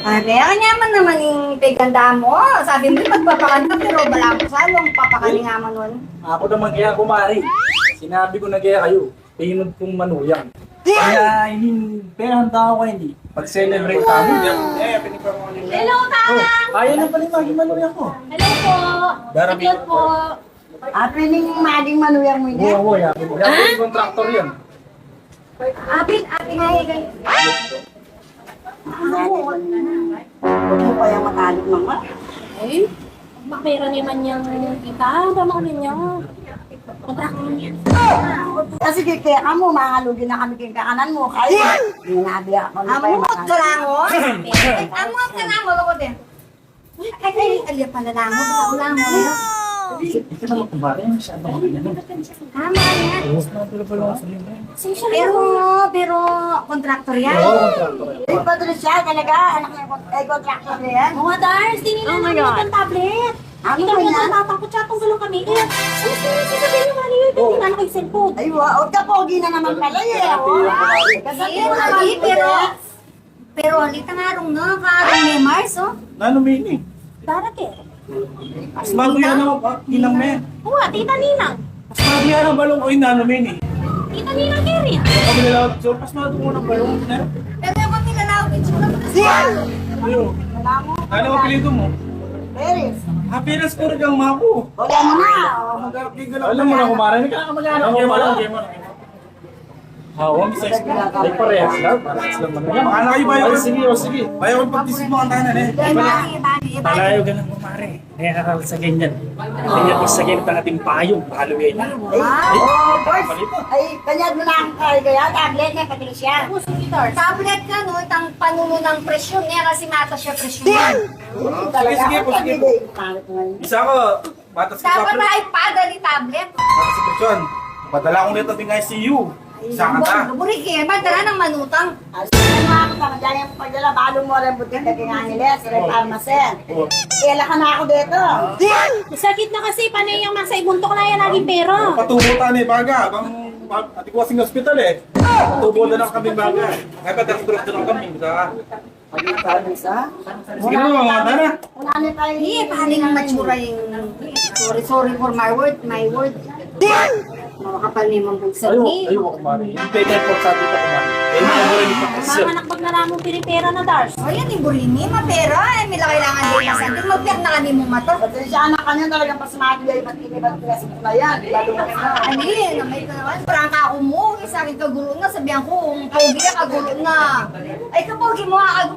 Ate, ang yaman naman yung paganda mo. Sabi mo, magpapakanta pero wala ko sa long papakali nga mo nun. Ako naman kaya kumari. Sinabi ko na kaya kayo, pinod kong manuyang. Kaya perahan tao kayo hindi. Pag-celebrate kami. Pinipar mo kanina. Hello, Tang! Ayaw na pala yung maging manuyang ko. Hello po! Darami. Siklot po! Piling maging manuyang mo niya. Oo, yakin. Yakin yung contractor yan. Apin nga higay. Huwag mo kaya matalog naman. Eh, makpera naman yung kita. Tama kami niya. Kontraktor niya. Kasi kaya ka mo, mahalugin na kami kakanan mo. Kaya, minabi ako. Amot ka lang mo. Amot ka lang mo. Ako din. Ay, aliyah pala lang mo. Baka lang mo. Ito naman kumari. Masyadong kami na nun. Tama yan. Tapos na pala ako sa libre. Pero, kontraktor yan. Oo, contractor yan. Ay, Patricia, talaga. Anak niya, ay, kontraktor na yan. Mga Dars, tinignan namin yung tablet. Ano Ikaw ba mo yan? natatakot siya itong gulong kami. Eh, sasabihin niyo mali yun. Tingnan ako yung cellphone. Ay, wow. Ka pogi na naman pala eh. Kasi, pero halita nga rong no, karong ni Mars, oh. Nanumini. Darat eh. Mas maguya naman pa. Inang me. Oo, Tita Ninang. Mas maguya ng balong ko yung nanumini. Tita Ninang Kerry. Kami nila, so pas matungo ng balong. Pero yung kami lalawag, itsura mo kasi. Ano? Ano ang apelido mo? Peris. Happiness ko rin kang mapo. Wala mo na. Alam mo na kumara, hindi ka na mag-ano. Game mo lang, game mo lang. Hawang sa ay parehas lang. Parehas lang man. Baka na kayo bayaw. Sige, o sige. Bayaw ang pagtisip mo ang tahanan eh. Malayo ka lang kumare. Kaya sa ganyan. Kaya isa ganyan ang ating payong. Halloween. Oh, boss. Ay, kanyad mo na ang kaya tablet niya, Patricia. Tablet ka, no? Itang panuno ng presyon niya kasi mata siya presyon yan. Sige po, sige po. Isa ko, batas ko Dapat sa na ipadali tablet. batas sa presyon. Padala ko nito ng ICU. Isa ka ta. Buriki, madala ng manutang. Sige mga kasama, dyan yung pagdala, balo mo rin butik na tinganilis, rin parmasen. Kaya ka na ako dito. Sakit na kasi, panay yung masa ibuntok na yan laging pero. Patubo ta ni baga. Bang ati ko kasing hospital eh. Patubo na lang kami baga. Ay pa direct na lang kami. Sige na mga tana. Wala na tayo. Hindi, pahaling ang matsura yung... Sorry for my word. Makakapal ni mong bugsan Ayaw ko kumari. Yung pwede po sa atin na kumari. Eh, hindi mo rin ipakasya. Mga nakbag na ramong pinipera na Dars. O yan, iburini, mapera. May kailangan din na sa atin. Magpiyak na kami mong mata. Pasensya na kanya talagang pasmati ay ba't kasi na yan. Lalo na na. Ano yun, may ka naman. Parang ka ako mo. Sa akin kagulo na. Sabihan ko, kung pogi ka kagulo na. Ay, kapogi mo ha,